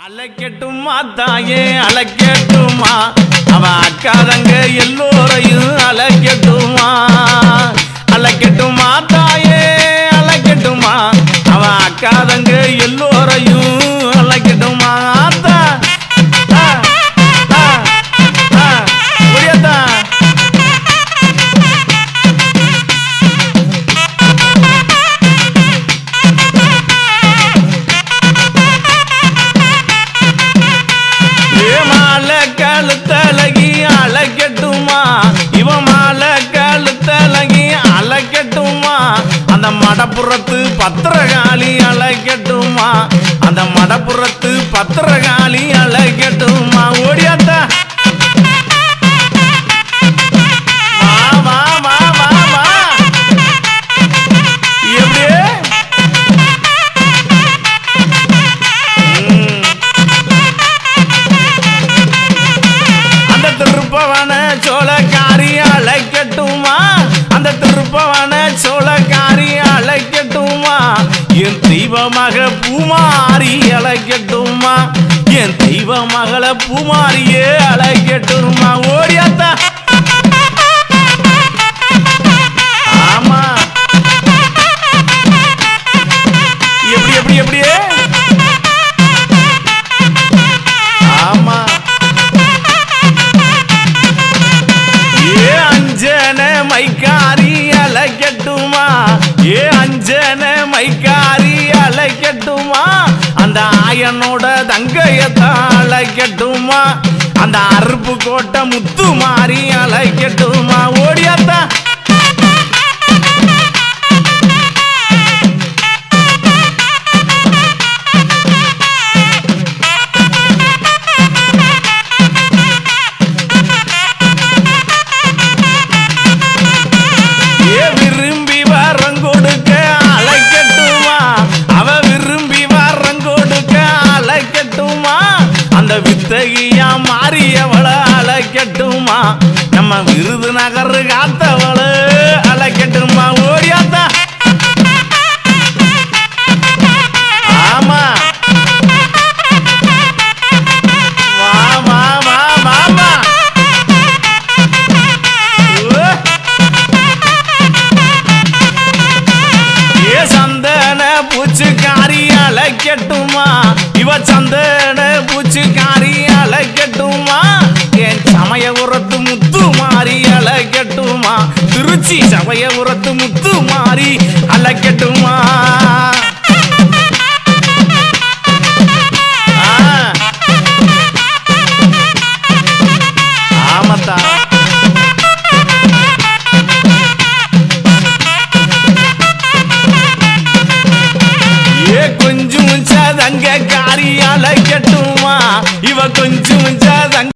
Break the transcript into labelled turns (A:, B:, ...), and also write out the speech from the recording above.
A: அழைக்கட்டுமா தாயே அழைக்கட்டுமா அவ அக்காதங்க எல்லோரையும் அழைக்கட்டுமா அழைக்கட்டுமா தாயே அழைக்கட்டுமா அவ அக்காதங்க எல்லோரையும் அழைக்கட்டுமா ஆத்தா புரியத்தா கழுத்தழகி அழைக்கட்டுமா இவன் மாலை கழுத்தழகி அழைக்கட்டுமா அந்த மடப்புறத்து பத்திரகாளி அழைக்கட்டுமா அந்த மடப்புறத்து பத்திரகாளி அழைக்கட்டுமா ஓடியாத்தா சோழக்காரி அழைக்கட்டுமா அந்த திருப்பவன சோழக்காரி அழைக்கட்டுமா என் தெய்வமாக பூமாரி அழைக்கட்டுமா என் தெய்வ மகள பூமாரியே அழைக்கட்டுமா ஓடியாத்தா ஆமா எப்படி எப்படி எப்படியே ஆமா மைக்காரி அழைக்கட்டுமா ஏ அஞ்சன மைக்காரி அழைக்கட்டுமா அந்த ஆயனோட தங்கையத்தான் அழைக்கட்டுமா அந்த அருப்பு கோட்டை முத்து மாறி அழைக்கட்டுமா ஓடியாத்தா வித்தகியா மாறியவள அழைக்கட்டுமா நம்ம விருதுநகர் காத்தவள அழைக்கட்டுமா ஓடியாத்தா ஆமா ஏ சந்தன பூச்சிக்காரி அழைக்கட்டுமா இவ சந்தன பூச்சிக்காரி அழைக்கட்டுமா என் சமயபுரத்து முத்து மாறி அழைக்கட்டுமா திருச்சி சமயபுரத்து முத்து மாறி அழைக்கட்டுமா ஆமத்தா ஏ கொஞ்சம் சதங்க காரி அழைக்கட்டுமா இவ கொஞ்சம்